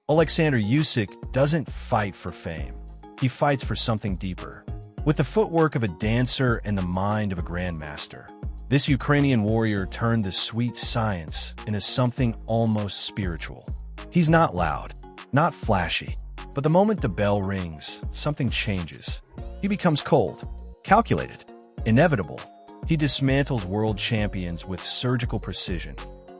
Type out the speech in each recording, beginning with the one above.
Oleksandr Usyk doesn't fight for fame. He fights for something deeper. With the footwork of a dancer and the mind of a grandmaster, this Ukrainian warrior turned the sweet science into something almost spiritual. He's not loud, not flashy, but the moment the bell rings, something changes. He becomes cold, calculated, inevitable. He dismantles world champions with surgical precision,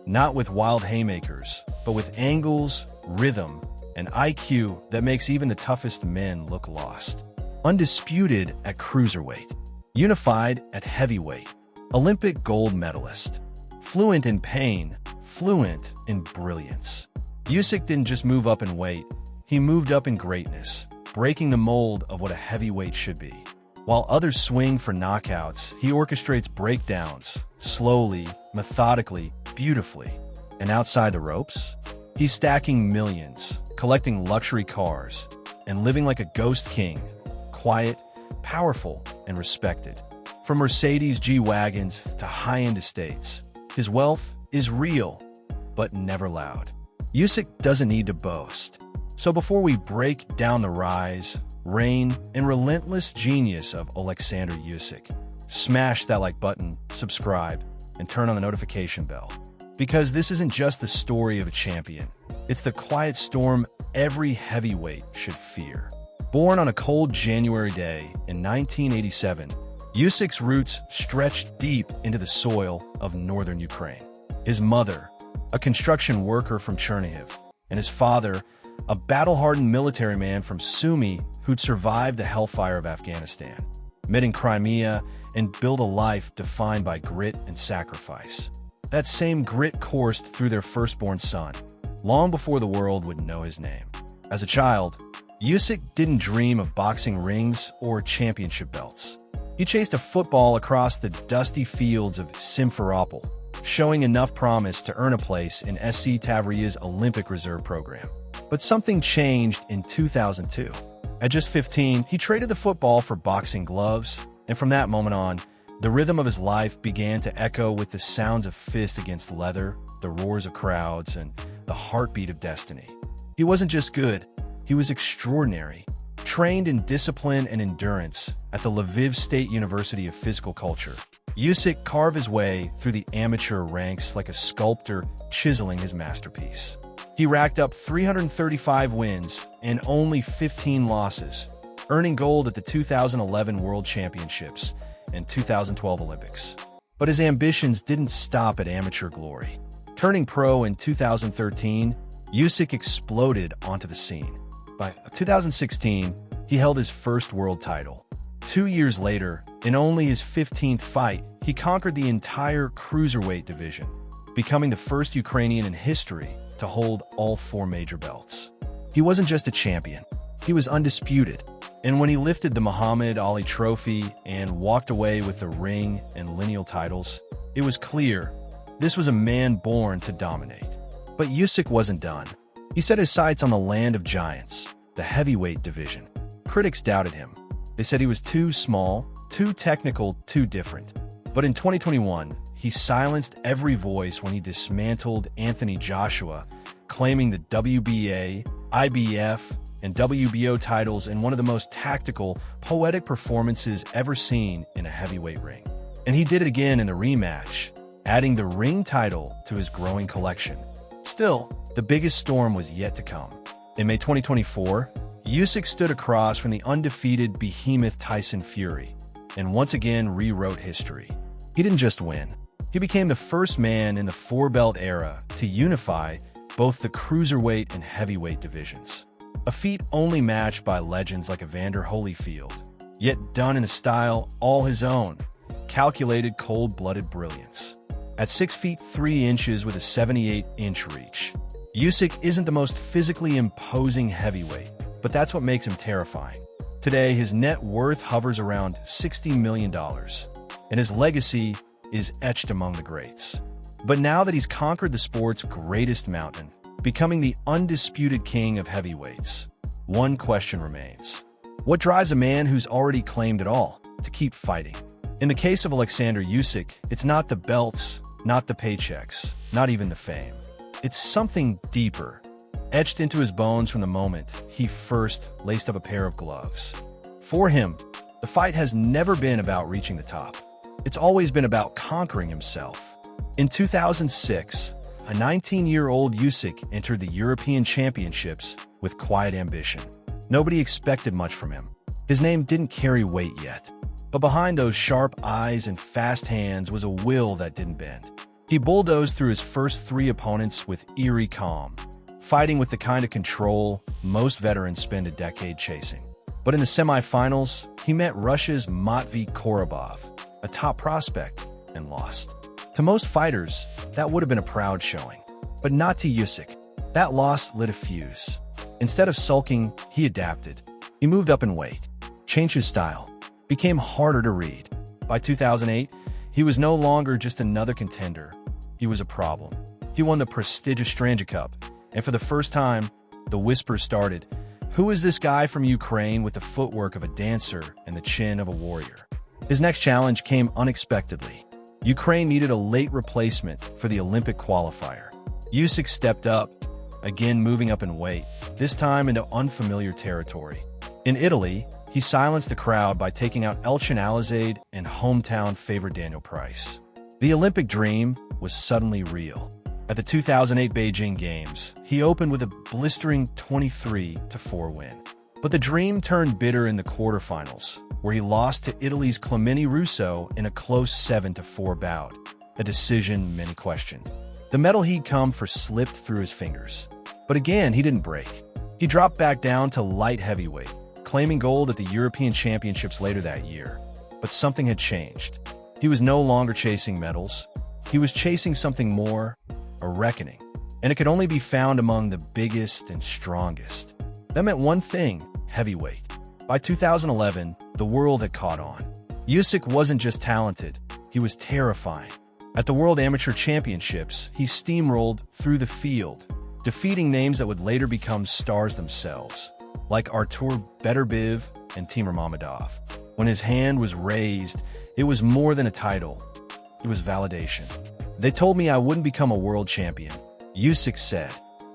not with wild haymakers, but with angles, rhythm, and IQ that makes even the toughest men look lost. Undisputed at cruiserweight, unified at heavyweight, Olympic gold medalist, fluent in pain, fluent in brilliance. Usyk didn't just move up in weight, he moved up in greatness, breaking the mold of what a heavyweight should be. While others swing for knockouts, he orchestrates breakdowns, slowly, methodically, beautifully. And outside the ropes, he's stacking millions, collecting luxury cars, and living like a ghost king, quiet, powerful, and respected. From Mercedes G-Wagons to high-end estates, his wealth is real, but never loud. Usyk doesn't need to boast. So before we break down the rise, reign, and relentless genius of Oleksandr Usyk, smash that like button, subscribe, and turn on the notification bell. Because this isn't just the story of a champion, it's the quiet storm every heavyweight should fear. Born on a cold January day in 1987, Usyk's roots stretched deep into the soil of northern Ukraine. His mother, a construction worker from Chernihiv, and his father, a battle-hardened military man from Sumy who'd survived the hellfire of Afghanistan, met in Crimea and built a life defined by grit and sacrifice. That same grit coursed through their firstborn son, long before the world would know his name. As a child, Usyk didn't dream of boxing rings or championship belts. He chased a football across the dusty fields of Simferopol, showing enough promise to earn a place in SC Tavriya's Olympic reserve program. But something changed in 2002. At just 15, he traded the football for boxing gloves, and from that moment on, the rhythm of his life began to echo with the sounds of fist against leather, the roars of crowds, and the heartbeat of destiny. He wasn't just good, he was extraordinary. Trained in discipline and endurance at the Lviv State University of Physical Culture, Usyk carved his way through the amateur ranks like a sculptor chiseling his masterpiece. He racked up 335 wins and only 15 losses, earning gold at the 2011 World Championships and 2012 Olympics. But his ambitions didn't stop at amateur glory. Turning pro in 2013, Usyk exploded onto the scene. By 2016, he held his first world title. 2 years later, in only his 15th fight, he conquered the entire cruiserweight division, becoming the first Ukrainian in history to hold all 4 major belts. He wasn't just a champion, he was undisputed. And when he lifted the Muhammad Ali Trophy and walked away with the ring and lineal titles, it was clear this was a man born to dominate. But Usyk wasn't done. He set his sights on the land of giants, the heavyweight division. Critics doubted him. They said he was too small, too technical, too different. But in 2021, he silenced every voice when he dismantled Anthony Joshua, claiming the WBA, IBF, and WBO titles in one of the most tactical, poetic performances ever seen in a heavyweight ring. And he did it again in the rematch, adding the ring title to his growing collection. Still, the biggest storm was yet to come. In May 2024, Usyk stood across from the undefeated behemoth Tyson Fury, and once again rewrote history. He didn't just win. He became the first man in the 4-belt era to unify both the cruiserweight and heavyweight divisions. A feat only matched by legends like Evander Holyfield, yet done in a style all his own, calculated cold-blooded brilliance. At 6 feet 3 inches with a 78-inch reach, Usyk isn't the most physically imposing heavyweight, but that's what makes him terrifying. Today, his net worth hovers around $60 million, and his legacy is etched among the greats. But now that he's conquered the sport's greatest mountain, becoming the undisputed king of heavyweights, one question remains. What drives a man who's already claimed it all to keep fighting? In the case of Oleksandr Usyk, it's not the belts, not the paychecks, not even the fame. It's something deeper. etched into his bones from the moment he first laced up a pair of gloves. For him, the fight has never been about reaching the top. It's always been about conquering himself. In 2006, a 19-year-old Usyk entered the European Championships with quiet ambition. Nobody expected much from him. His name didn't carry weight yet. But behind those sharp eyes and fast hands was a will that didn't bend. He bulldozed through his first 3 opponents with eerie calm, fighting with the kind of control most veterans spend a decade chasing. But in the semifinals, he met Russia's Matvey Korobov, a top prospect, and lost. To most fighters, that would have been a proud showing. But not to Usyk. That loss lit a fuse. Instead of sulking, he adapted. He moved up in weight, changed his style, became harder to read. By 2008, he was no longer just another contender. He was a problem. He won the prestigious Stranja Cup, and for the first time, the whispers started. Who is this guy from Ukraine with the footwork of a dancer and the chin of a warrior? His next challenge came unexpectedly. Ukraine needed a late replacement for the Olympic qualifier. Usyk stepped up, again moving up in weight, this time into unfamiliar territory. In Italy, he silenced the crowd by taking out Elchin Alizade and hometown favorite Daniel Price. The Olympic dream was suddenly real. At the 2008 Beijing Games, he opened with a blistering 23-4 win. But the dream turned bitter in the quarterfinals, where he lost to Italy's Clementi Russo in a close 7-4 bout, a decision many questioned. The medal he'd come for slipped through his fingers. But again, he didn't break. He dropped back down to light heavyweight, claiming gold at the European Championships later that year. But something had changed. He was no longer chasing medals. He was chasing something more, a reckoning. And it could only be found among the biggest and strongest. That meant one thing, heavyweight. By 2011, the world had caught on. Usyk wasn't just talented, he was terrifying. At the World Amateur Championships, he steamrolled through the field, defeating names that would later become stars themselves, like Artur Beterbiev and Timur Mammadov. When his hand was raised, it was more than a title. It was validation. They told me I wouldn't become a world champion, Usyk said.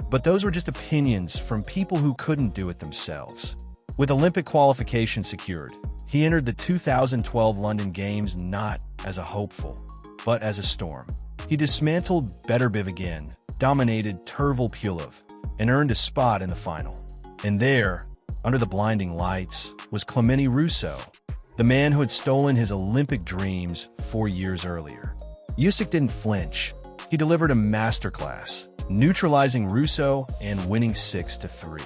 But those were just opinions from people who couldn't do it themselves. With Olympic qualification secured, he entered the 2012 London Games not as a hopeful, but as a storm. He dismantled Beterbiev again, dominated Tervel Pulov, and earned a spot in the final. And there, under the blinding lights, was Clementi Russo, the man who had stolen his Olympic dreams 4 years earlier. Usyk didn't flinch. He delivered a masterclass, neutralizing Russo and winning 6-3.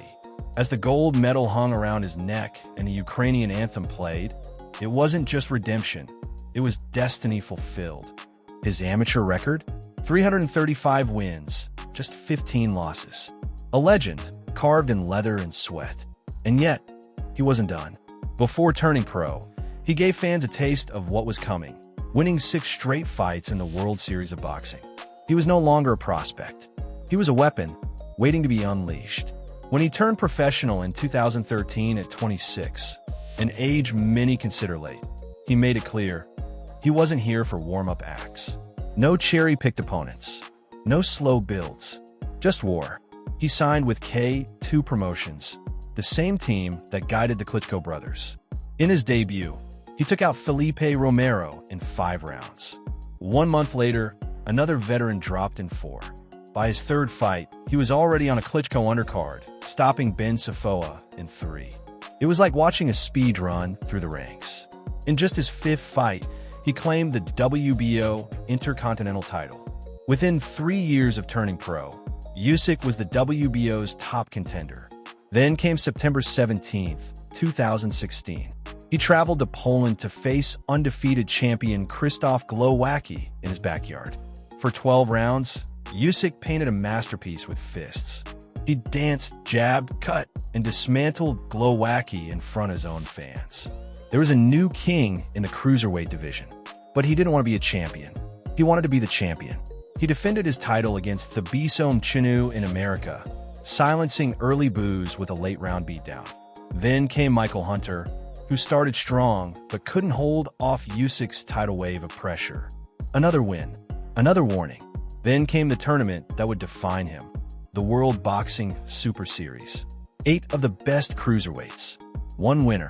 As the gold medal hung around his neck and the Ukrainian anthem played, it wasn't just redemption, it was destiny fulfilled. His amateur record? 335 wins, just 15 losses. A legend, carved in leather and sweat. And yet, he wasn't done. Before turning pro, he gave fans a taste of what was coming, winning 6 straight fights in the World Series of Boxing. He was no longer a prospect. He was a weapon, waiting to be unleashed. When he turned professional in 2013 at 26, an age many consider late, he made it clear he wasn't here for warm-up acts. No cherry-picked opponents, no slow builds, just war. He signed with K2 Promotions, the same team that guided the Klitschko brothers. In his debut, he took out Felipe Romero in 5 rounds. 1 month later, another veteran dropped in 4. By his 3rd fight, he was already on a Klitschko undercard, stopping Ben Safoa in 3. It was like watching a speed run through the ranks. In just his 5th fight, he claimed the WBO Intercontinental title. Within 3 years of turning pro, Usyk was the WBO's top contender. Then came September 17, 2016. He traveled to Poland to face undefeated champion Krzysztof Glowacki in his backyard. For 12 rounds, Usyk painted a masterpiece with fists. He danced, jabbed, cut, and dismantled Glowacki in front of his own fans. There was a new king in the cruiserweight division, but he didn't want to be a champion. He wanted to be the champion. He defended his title against Thabiso Mchinu in America, silencing early boos with a late-round beatdown. Then came Michael Hunter, who started strong but couldn't hold off Usyk's tidal wave of pressure. Another win, another warning. Then came the tournament that would define him, the World Boxing Super Series. 8 of the best cruiserweights. 1 winner.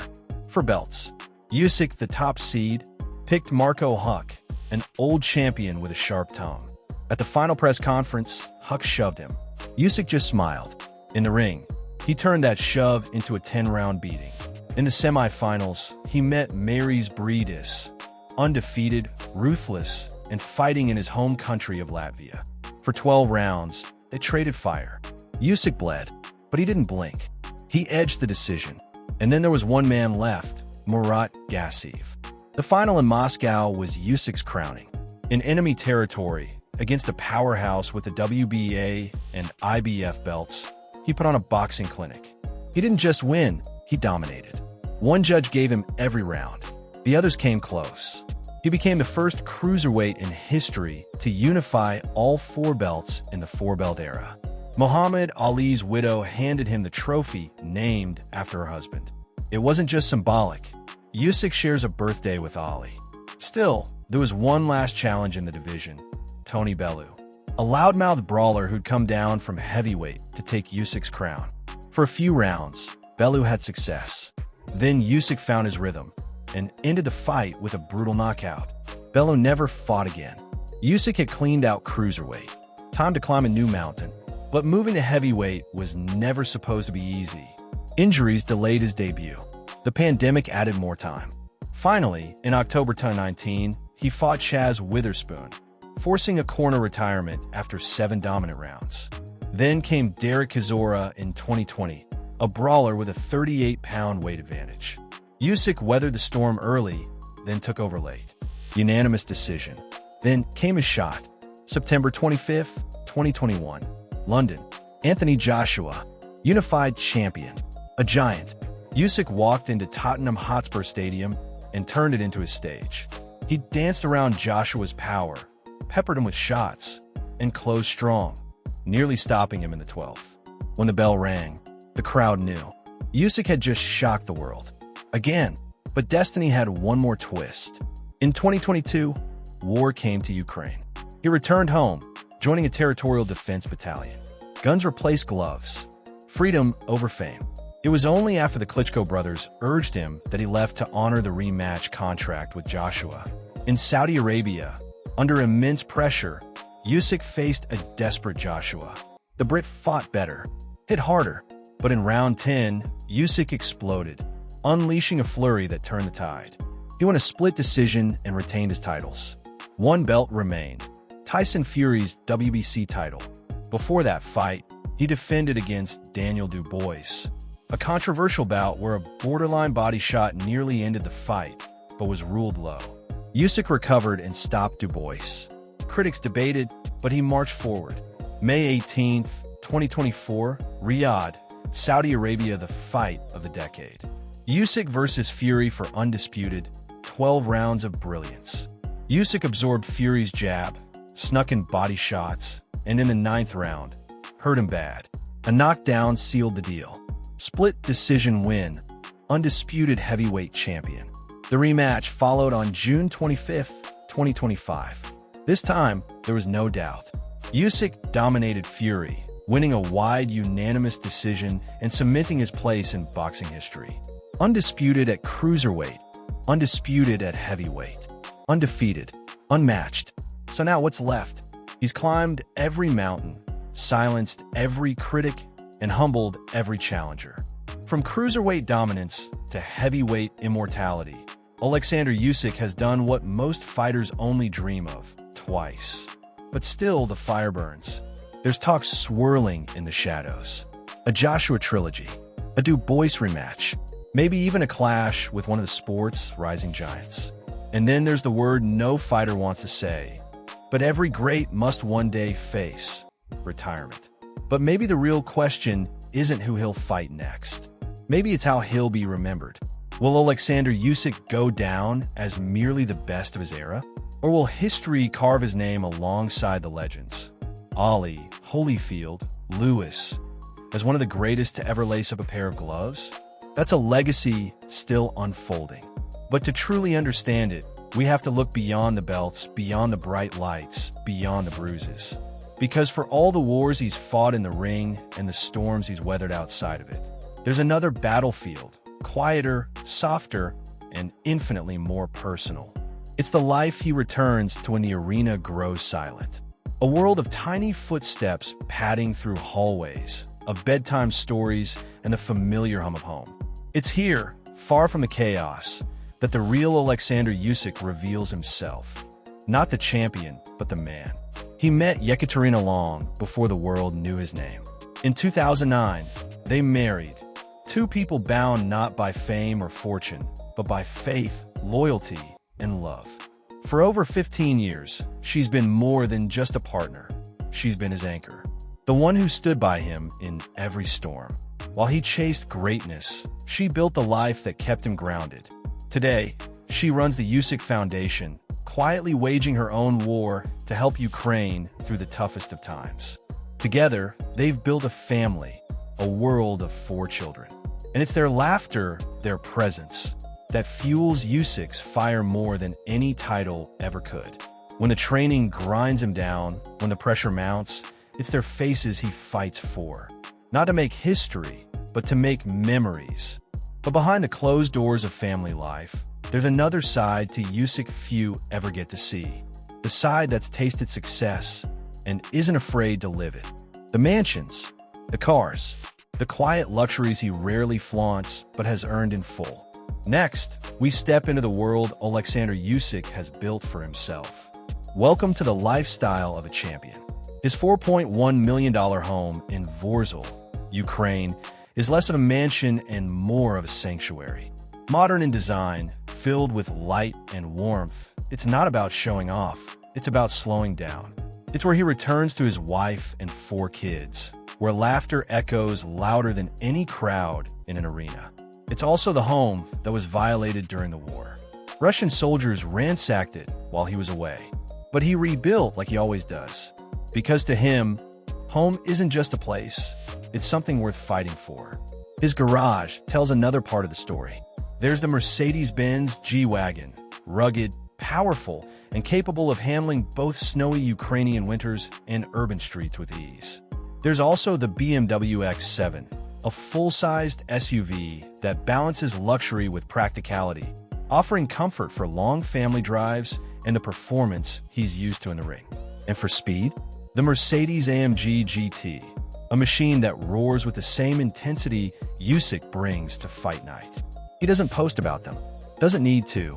For belts. Usyk, the top seed, picked Marco Huck, an old champion with a sharp tongue. At the final press conference, Huck shoved him. Usyk just smiled. In the ring, he turned that shove into a 10-round beating. In the semifinals, he met Mary's Breedis, undefeated, ruthless, and fighting in his home country of Latvia. For 12 rounds, they traded fire. Usyk bled, but he didn't blink. He edged the decision. And then there was one man left, Murat Gassiev. The final in Moscow was Usyk's crowning. In enemy territory, against a powerhouse with the WBA and IBF belts, he put on a boxing clinic. He didn't just win, he dominated. One judge gave him every round. The others came close. He became the first cruiserweight in history to unify all 4 belts in the 4-belt era. Muhammad Ali's widow handed him the trophy named after her husband. It wasn't just symbolic. Usyk shares a birthday with Ali. Still, there was one last challenge in the division, Tony Bellew, a loudmouth brawler who'd come down from heavyweight to take Usyk's crown. For a few rounds, Bellew had success. Then Usyk found his rhythm and ended the fight with a brutal knockout. Bellew never fought again. Usyk had cleaned out cruiserweight. Time to climb a new mountain. But moving to heavyweight was never supposed to be easy. Injuries delayed his debut. The pandemic added more time. Finally, in October 2019, he fought Chaz Witherspoon, forcing a corner retirement after 7 dominant rounds. Then came Derek Chisora in 2020, a brawler with a 38-pound weight advantage. Usyk weathered the storm early, then took over late. Unanimous decision. Then came his shot. September 25, 2021. London. Anthony Joshua, unified champion. A giant. Usyk walked into Tottenham Hotspur Stadium and turned it into his stage. He danced around Joshua's power, peppered him with shots, and closed strong, nearly stopping him in the 12th. When the bell rang, the crowd knew. Usyk had just shocked the world. Again, but destiny had one more twist. In 2022, war came to Ukraine. He returned home, joining a territorial defense battalion. Guns replaced gloves. Freedom over fame. It was only after the Klitschko brothers urged him that he left to honor the rematch contract with Joshua. In Saudi Arabia, under immense pressure, Usyk faced a desperate Joshua. The Brit fought better, hit harder, but in round 10, Usyk exploded, unleashing a flurry that turned the tide. He won a split decision and retained his titles. 1 belt remained, Tyson Fury's WBC title. Before that fight, he defended against Daniel Dubois, a controversial bout where a borderline body shot nearly ended the fight, but was ruled low. Usyk recovered and stopped Dubois. Critics debated, but he marched forward. May 18, 2024, Riyadh, Saudi Arabia, the fight of the decade. Usyk versus Fury for Undisputed, 12 rounds of brilliance. Usyk absorbed Fury's jab, snuck in body shots, and in the 9th round, hurt him bad. A knockdown sealed the deal. Split decision win, undisputed heavyweight champion. The rematch followed on June 25, 2025. This time, there was no doubt. Usyk dominated Fury, winning a wide unanimous decision and cementing his place in boxing history. Undisputed at cruiserweight, undisputed at heavyweight, undefeated, unmatched. So now what's left? He's climbed every mountain, silenced every critic, and humbled every challenger. From cruiserweight dominance to heavyweight immortality, Oleksandr Usyk has done what most fighters only dream of, twice. But still, the fire burns. There's talk swirling in the shadows. A Joshua trilogy, a Dubois rematch, maybe even a clash with one of the sport's rising giants. And then there's the word no fighter wants to say, but every great must one day face: retirement. But maybe the real question isn't who he'll fight next. Maybe it's how he'll be remembered. Will Oleksandr Usyk go down as merely the best of his era? Or will history carve his name alongside the legends? Ali, Holyfield, Lewis, as one of the greatest to ever lace up a pair of gloves? That's a legacy still unfolding. But to truly understand it, we have to look beyond the belts, beyond the bright lights, beyond the bruises. Because for all the wars he's fought in the ring and the storms he's weathered outside of it, there's another battlefield, quieter, softer, and infinitely more personal. It's the life he returns to when the arena grows silent. A world of tiny footsteps padding through hallways, of bedtime stories, and the familiar hum of home. It's here, far from the chaos, that the real Oleksandr Usyk reveals himself. Not the champion, but the man. He met Yekaterina long before the world knew his name. In 2009, they married. Two people bound not by fame or fortune, but by faith, loyalty, and love. For over 15 years, she's been more than just a partner. She's been his anchor. The one who stood by him in every storm. While he chased greatness, she built the life that kept him grounded. Today, she runs the Usyk Foundation, quietly waging her own war to help Ukraine through the toughest of times. Together, they've built a family, a world of 4 children. And it's their laughter, their presence, that fuels Usyk's fire more than any title ever could. When the training grinds him down, when the pressure mounts, it's their faces he fights for. Not to make history, but to make memories. But behind the closed doors of family life, there's another side to Usyk few ever get to see. The side that's tasted success and isn't afraid to live it. The mansions, the cars, the quiet luxuries he rarely flaunts but has earned in full. Next, we step into the world Oleksandr Usyk has built for himself. Welcome to the lifestyle of a champion. His $4.1 million home in Vorzel, Ukraine, is less of a mansion and more of a sanctuary. Modern in design, filled with light and warmth, it's not about showing off, it's about slowing down. It's where he returns to his wife and 4 kids, where laughter echoes louder than any crowd in an arena. It's also the home that was violated during the war. Russian soldiers ransacked it while he was away, but he rebuilt like he always does. Because to him, home isn't just a place, it's something worth fighting for. His garage tells another part of the story. There's the Mercedes-Benz G-Wagon, rugged, powerful, and capable of handling both snowy Ukrainian winters and urban streets with ease. There's also the BMW X7, a full-sized SUV that balances luxury with practicality, offering comfort for long family drives and the performance he's used to in the ring. And for speed, the Mercedes-AMG GT, a machine that roars with the same intensity Usyk brings to fight night. He doesn't post about them, doesn't need to.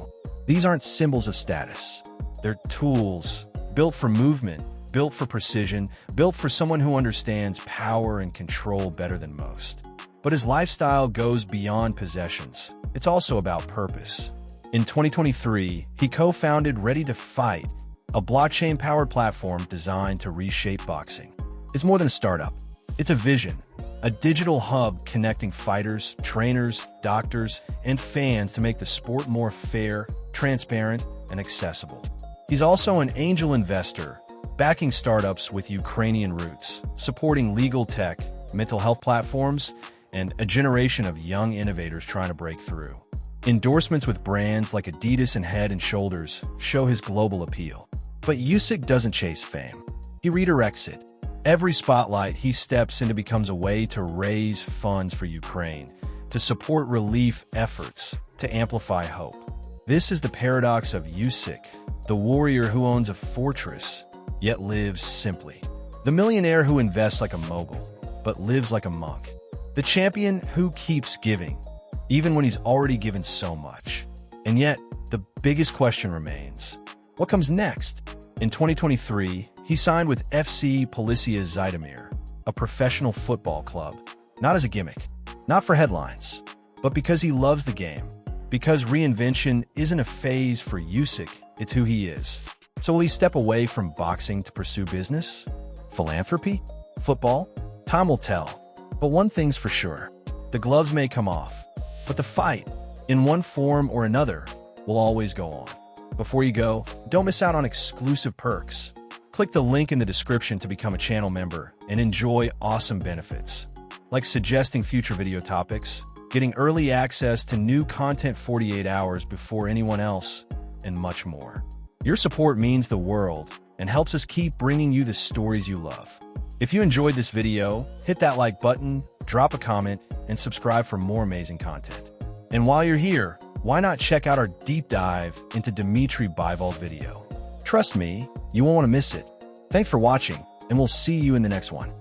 These aren't symbols of status. They're tools, built for movement, built for precision, built for someone who understands power and control better than most. But his lifestyle goes beyond possessions. It's also about purpose. In 2023, he co-founded Ready to Fight, a blockchain-powered platform designed to reshape boxing. It's more than a startup. It's a vision, a digital hub connecting fighters, trainers, doctors, and fans to make the sport more fair, transparent, and accessible. He's also an angel investor, backing startups with Ukrainian roots, supporting legal tech, mental health platforms, and a generation of young innovators trying to break through. Endorsements with brands like Adidas and Head & Shoulders show his global appeal. But Usyk doesn't chase fame. He redirects it. Every spotlight he steps into becomes a way to raise funds for Ukraine, to support relief efforts, to amplify hope. This is the paradox of Usyk, the warrior who owns a fortress, yet lives simply. The millionaire who invests like a mogul, but lives like a monk. The champion who keeps giving, even when he's already given so much. And yet, the biggest question remains. What comes next? In 2023, he signed with FC Policia Zhytomyr, a professional football club, not as a gimmick, not for headlines, but because he loves the game. Because reinvention isn't a phase for Usyk, it's who he is. So will he step away from boxing to pursue business? Philanthropy? Football? Time will tell. But one thing's for sure, the gloves may come off, but the fight, in one form or another, will always go on. Before you go, don't miss out on exclusive perks. Click the link in the description to become a channel member and enjoy awesome benefits, like suggesting future video topics, getting early access to new content 48 hours before anyone else, and much more. Your support means the world, and helps us keep bringing you the stories you love. If you enjoyed this video, hit that like button, drop a comment, and subscribe for more amazing content. And while you're here, why not check out our deep dive into Dmitry Bivol's video? Trust me, you won't want to miss it. Thanks for watching, and we'll see you in the next one.